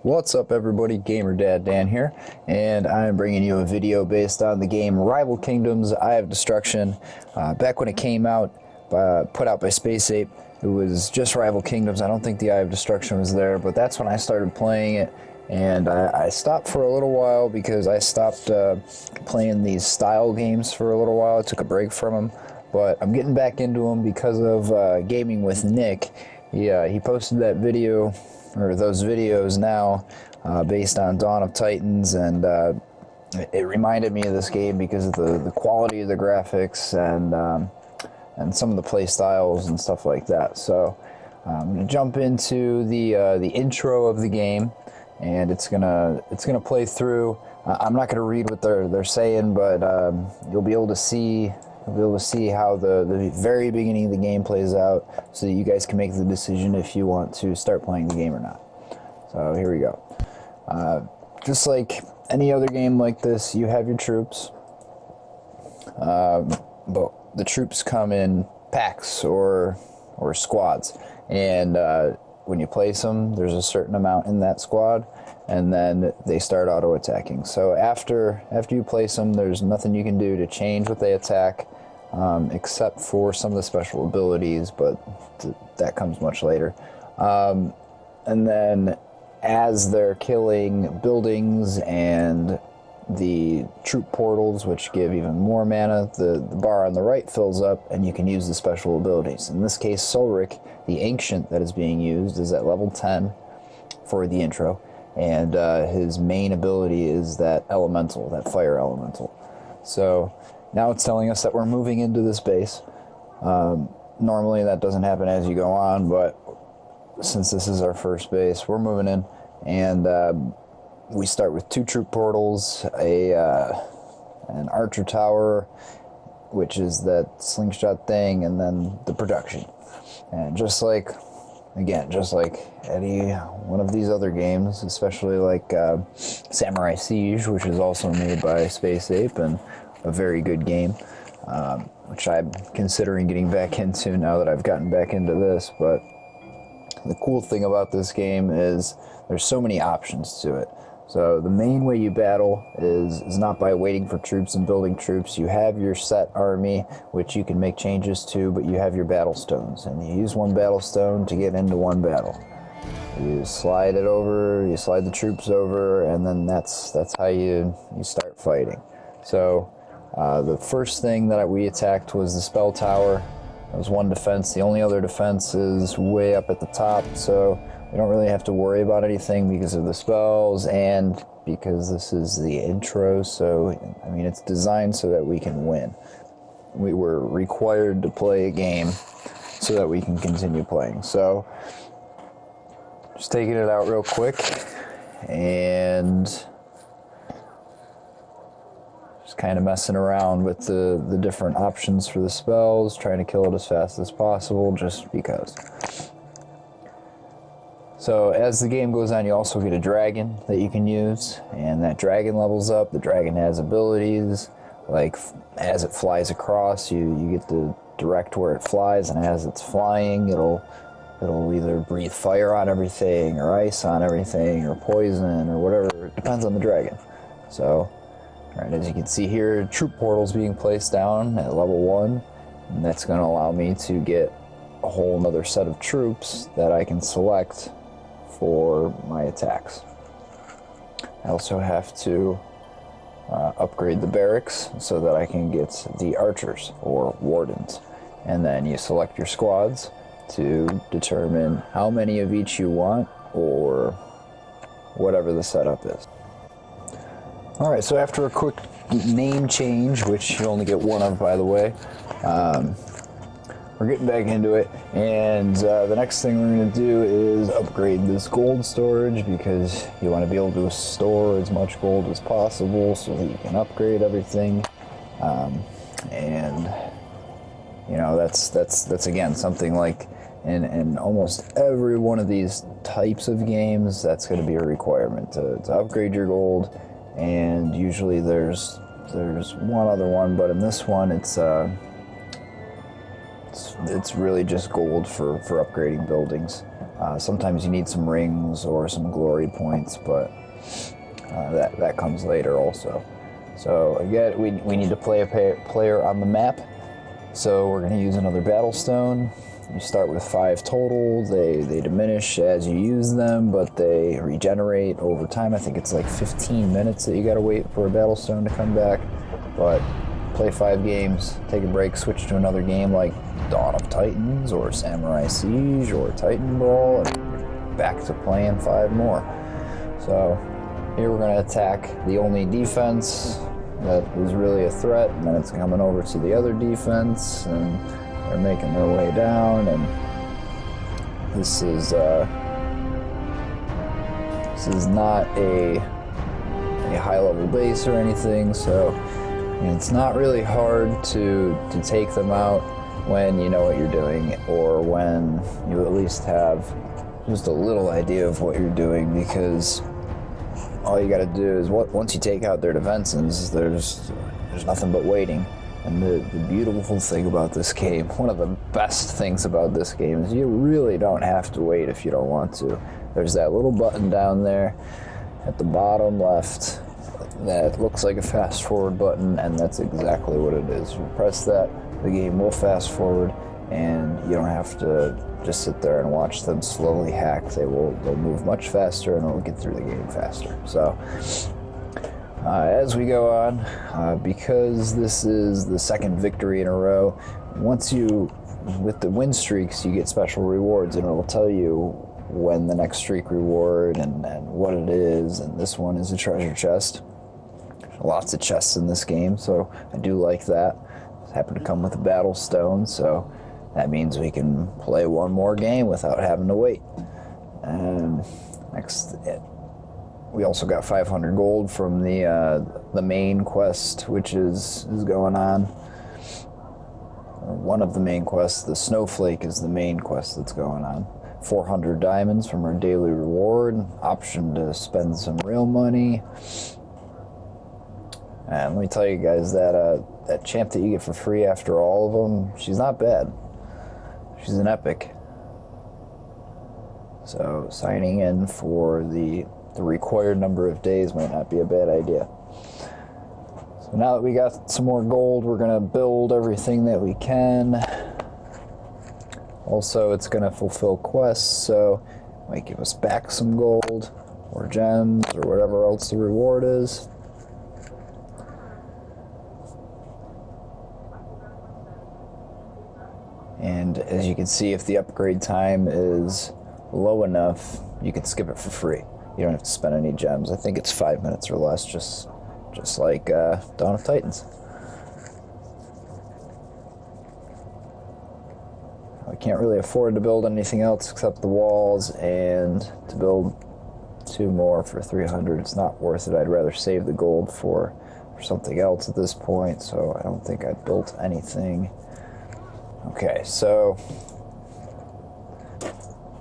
What's up everybody, Gamer Dad Dan here, and I'm bringing you a video based on the game Rival Kingdoms, Eye of Destruction. Back when it came out, put out by Space Ape, it was just Rival Kingdoms. I don't think the Eye of Destruction was there, but that's when I started playing it, and I stopped for a little while because I stopped playing these style games for a little while. I took a break from them, but I'm getting back into them because of Gaming with Nick. He posted that video, or those videos now, based on Dawn of Titans, and it reminded me of this game because of the quality of the graphics and some of the play styles and stuff like that. So I'm gonna jump into the intro of the game, and it's gonna play through. I'm not gonna read what they're saying, but you'll be able to see. You'll be able to see how the very beginning of the game plays out, so that you guys can make the decision if you want to start playing the game or not. So here we go. Just like any other game like this, you have your troops, but the troops come in packs or squads, and when you place them, there's a certain amount in that squad, and then they start auto attacking. So after you place them, there's nothing you can do to change what they attack, except for some of the special abilities, but that comes much later. And then as they're killing buildings and the troop portals, which give even more mana, the bar on the right fills up, and you can use the special abilities. In this case, Solric, the Ancient that is being used, is at level 10 for the intro, and his main ability is that elemental, that fire elemental. So now it's telling us that we're moving into this base. Normally that doesn't happen as you go on, but since this is our first base, we're moving in, and we start with 2 troop portals, an archer tower, which is that slingshot thing, and then the production. And just like any one of these other games, especially like Samurai Siege, which is also made by Space Ape and a very good game, which I'm considering getting back into now that I've gotten back into this. But the cool thing about this game is there's so many options to it. So the main way you battle is not by waiting for troops and building troops. You have your set army, which you can make changes to, but you have your battle stones, and you use one battle stone to get into one battle. You slide it over, you slide the troops over, and then that's how you start fighting. So the first thing that we attacked was the spell tower. That was one defense. The only other defense is way up at the top, so we don't really have to worry about anything because of the spells and because this is the intro. So, I mean, it's designed so that we can win. We were required to play a game so that we can continue playing. So, just taking it out real quick, and just kind of messing around with the different options for the spells, trying to kill it as fast as possible, just because. So as the game goes on, you also get a dragon that you can use, and that dragon levels up. The dragon has abilities, like as it flies across, you get to direct where it flies, and as it's flying, it'll either breathe fire on everything, or ice on everything, or poison, or whatever. It depends on the dragon. So, alright, as you can see here, troop portals being placed down at level 1, and that's going to allow me to get a whole nother set of troops that I can select for my attacks. I also have to upgrade the barracks so that I can get the archers or wardens, and then you select your squads to determine how many of each you want, or whatever the setup is. Alright, so after a quick name change, which you only get one of, by the way, we're getting back into it, and the next thing we're going to do is upgrade this gold storage, because you want to be able to store as much gold as possible so that you can upgrade everything. And you know, that's again something like in almost every one of these types of games, that's going to be a requirement to upgrade your gold. And usually there's one other one, but in this one it's really just gold for upgrading buildings. Sometimes you need some rings or some glory points, but that comes later also. So again, we need to play a player on the map. So we're going to use another battle stone. You start with 5 total. They diminish as you use them, but they regenerate over time. I think it's like 15 minutes that you got to wait for a battle stone to come back. But play 5 games, take a break, switch to another game like Dawn of Titans or Samurai Siege or Titan Brawl, and back to playing 5 more. So here we're going to attack the only defense that is really a threat, and then it's coming over to the other defense, and they're making their way down, and this is not a high-level base or anything, so it's not really hard to take them out when you know what you're doing, or when you at least have just a little idea of what you're doing, because all you got to do is once you take out their defenses, there's nothing but waiting. And the beautiful thing about this game, one of the best things about this game, is you really don't have to wait if you don't want to. There's that little button down there at the bottom left that looks like a fast forward button, and that's exactly what it is. You press that, the game will fast forward, and you don't have to just sit there and watch them slowly hack. They'll move much faster, and it'll get through the game faster. So as we go on, because this is the second victory in a row, with the win streaks, you get special rewards, and it'll tell you when the next streak reward and what it is, and this one is a treasure chest. Lots of chests in this game, so I do like that. It happened to come with a battle stone, so that means we can play one more game without having to wait. And next, we also got 500 gold from the main quest, which is going on. One of the main quests, the Snowflake, is the main quest that's going on. 400 diamonds from our daily reward, option to spend some real money. And let me tell you guys that champ that you get for free after all of them, she's not bad. She's an epic. So signing in for the required number of days might not be a bad idea. So now that we got some more gold, we're going to build everything that we can. Also, it's going to fulfill quests, so it might give us back some gold or gems or whatever else the reward is. And as you can see, if the upgrade time is low enough, you can skip it for free. You don't have to spend any gems. I think it's 5 minutes or less, just like Dawn of Titans. We can't really afford to build anything else except the walls, and to build 2 more for 300, it's not worth it. I'd rather save the gold for something else at this point, so I don't think I've built anything. Okay, so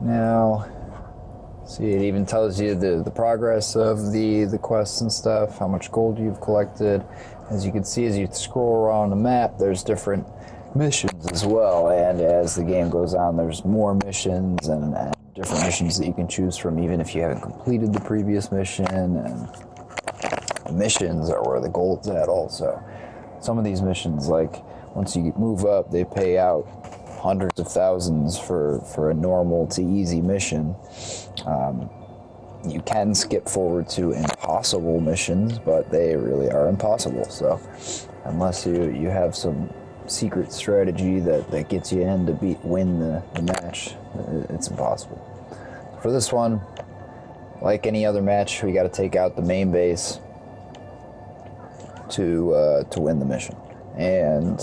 now, see, it even tells you the progress of the quests and stuff, how much gold you've collected. As you can see, as you scroll around the map, there's different missions as well, and as the game goes on, there's more missions and different missions that you can choose from, even if you haven't completed the previous mission, and the missions are where the gold's at also. Some of these missions, like, once you move up, they pay out hundreds of thousands for a normal to easy mission. You can skip forward to impossible missions, but they really are impossible. So unless you have some secret strategy that gets you in to win the match, it's impossible. For this one, like any other match, we got to take out the main base to win the mission. And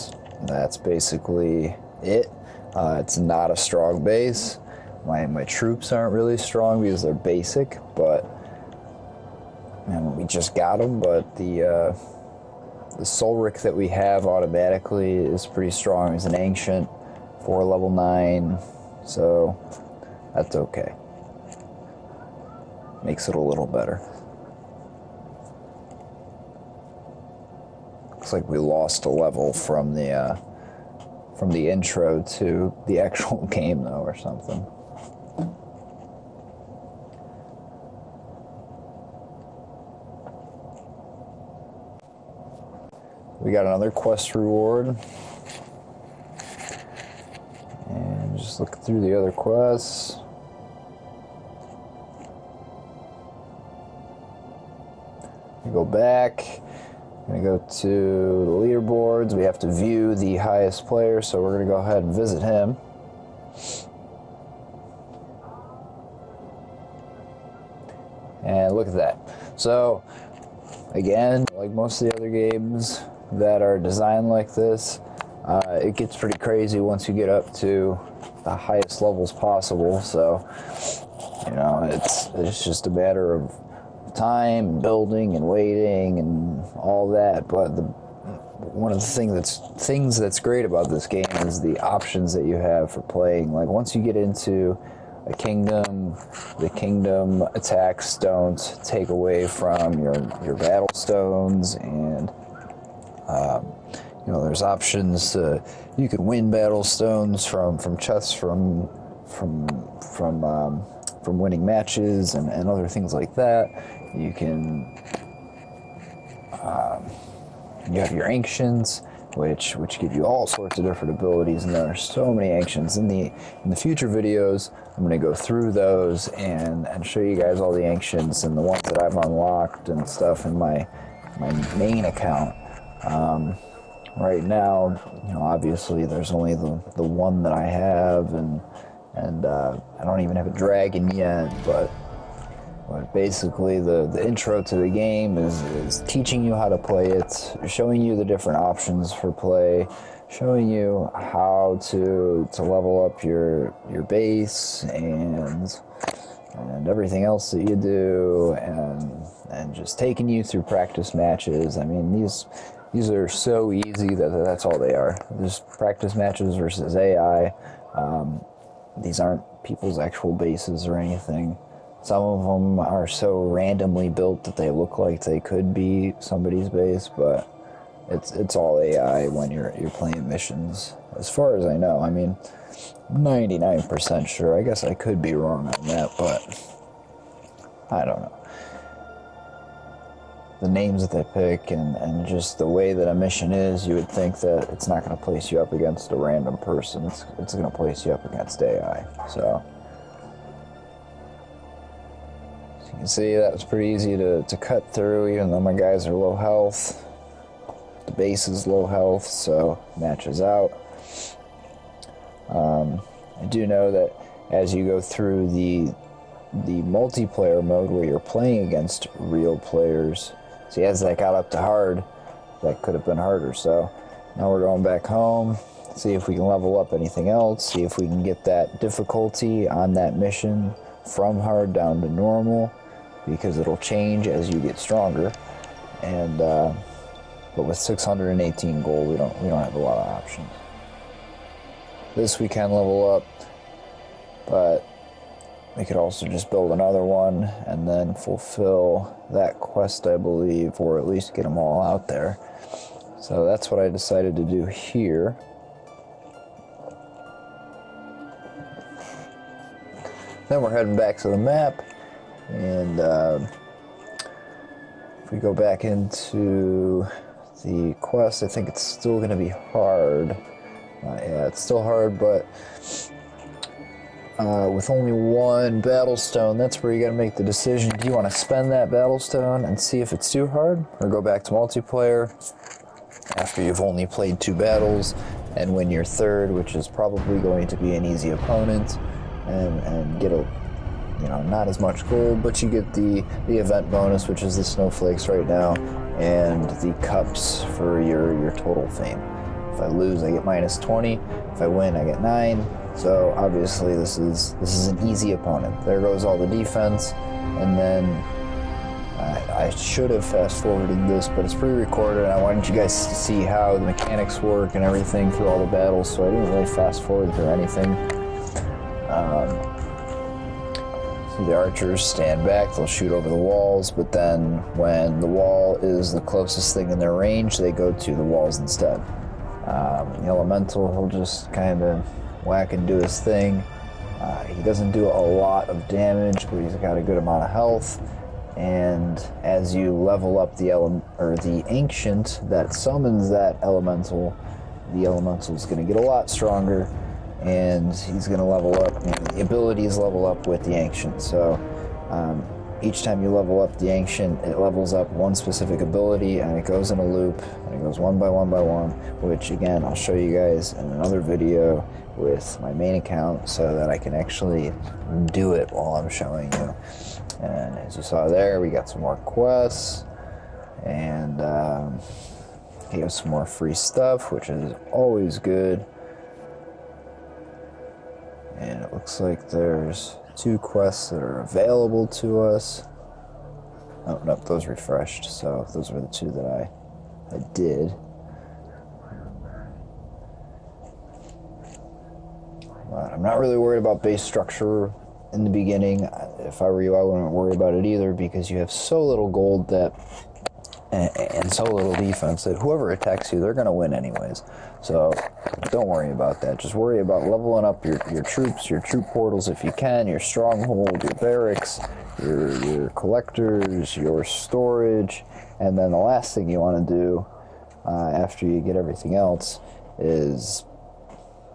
that's basically it. It's not a strong base. My troops aren't really strong because they're basic, but we just got them. But the Solric that we have automatically is pretty strong. It's an ancient for level 9, so that's okay. Makes it a little better. Looks like we lost a level from the intro to the actual game, though, or something. we got another quest reward. And just look through the other quests. We go back. We're gonna go to the leaderboards. We have to view the highest player, so we're gonna go ahead and visit him. And look at that. So, again, like most of the other games that are designed like this, it gets pretty crazy once you get up to the highest levels possible. So, you know, it's just a matter of time and building and waiting and all that. But one of the things that's great about this game is the options that you have for playing. Like once you get into a kingdom, the kingdom attacks don't take away from your battle stones, and you know, there's options to, you can win battle stones from chests from winning matches and other things like that. You can you have your ancients, which give you all sorts of different abilities, and there are so many ancients. In the future videos, I'm going to go through those and show you guys all the ancients and the ones that I've unlocked and stuff in my main account. Right now, you know, obviously there's only the one that I have, and I don't even have a dragon yet, but basically the intro to the game is teaching you how to play it, showing you the different options for play, showing you how to level up your base and everything else that you do, and just taking you through practice matches. I mean, these are so easy that's all they are. Just practice matches versus AI. These aren't people's actual bases or anything. Some of them are so randomly built that they look like they could be somebody's base, but it's all AI when you're playing missions, as far as I know. I mean, 99% sure. I guess I could be wrong on that, but I don't know. The names that they pick and just the way that a mission is, you would think that it's not going to place you up against a random person. It's going to place you up against AI. So, as you can see, that was pretty easy to cut through, even though my guys are low health. The base is low health, so matches out. I do know that as you go through the multiplayer mode where you're playing against real players, see, as that got up to hard, that could have been harder. So now we're going back home, see if we can level up anything else, see if we can get that difficulty on that mission from hard down to normal, because it'll change as you get stronger. And but with 618 gold, we don't have a lot of options. This we can level up, but we could also just build another one and then fulfill that quest, I believe, or at least get them all out there. So that's what I decided to do here. Then we're heading back to the map, and if we go back into the quest, I think it's still going to be hard. Yeah, it's still hard, but with only one battle stone, that's where you got to make the decision. Do you want to spend that battle stone and see if it's too hard, or go back to multiplayer after you've only played 2 battles and win your third, which is probably going to be an easy opponent, and get a, you know, not as much gold, but you get the event bonus, which is the snowflakes right now, and the cups for your total fame. If I lose, I get minus 20. If I win, I get 9. So obviously this is an easy opponent. There goes all the defense, and then I should have fast forwarded this, but it's pre-recorded, and I wanted you guys to see how the mechanics work and everything through all the battles, so I didn't really fast forward through anything. So the archers stand back, they'll shoot over the walls, but then when the wall is the closest thing in their range, they go to the walls instead. The elemental, he'll just kind of whack and do his thing. He doesn't do a lot of damage, but he's got a good amount of health. and as you level up the the ancient that summons that elemental, the elemental is going to get a lot stronger, and he's going to level up. The abilities level up with the ancient. So each time you level up the ancient, it levels up one specific ability, and it goes in a loop, and it goes one by one by one, which again I'll show you guys in another video with my main account so that I can actually do it while I'm showing you. And as you saw there, we got some more quests, and he has some more free stuff, which is always good. And it looks like there's 2 quests that are available to us. Oh, nope, those refreshed, so those were the 2 that I did. But I'm not really worried about base structure in the beginning. If I were you, I wouldn't worry about it either, because you have so little gold that and so little defense that whoever attacks you, they're going to win anyways. So don't worry about that. Just worry about leveling up your troops, your troop portals if you can, your stronghold, your barracks, your collectors, your storage, and then the last thing you want to do after you get everything else is,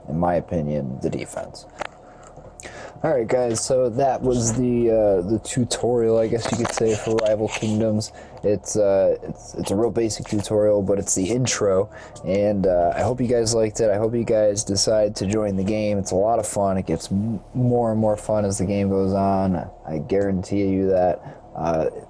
in my opinion, the defense. Alright guys, so that was the tutorial, I guess you could say, for Rival Kingdoms. It's a real basic tutorial, but it's the intro, and I hope you guys liked it. I hope you guys decide to join the game. It's a lot of fun. It gets more and more fun as the game goes on. I guarantee you that.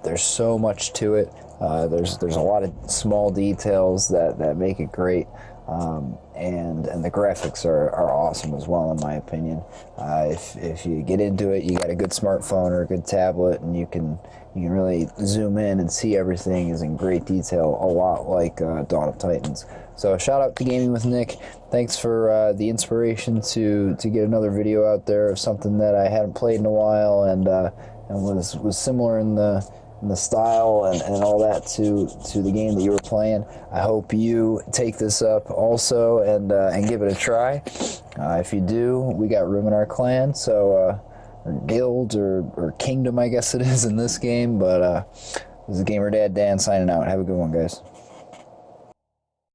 There's so much to it. There's a lot of small details that make it great. And the graphics are awesome as well, in my opinion. If you get into it, you got a good smartphone or a good tablet, and you can really zoom in and see everything is in great detail, a lot like Dawn of Titans. So shout out to Gaming with Nick. Thanks for the inspiration to get another video out there of something that I hadn't played in a while, and was similar in the style and all that to the game that you were playing. I hope you take this up also and give it a try. If you do, we got room in our clan, so or guild or kingdom, I guess it is in this game. But this is Gamer Dad Dan signing out. Have a good one, guys.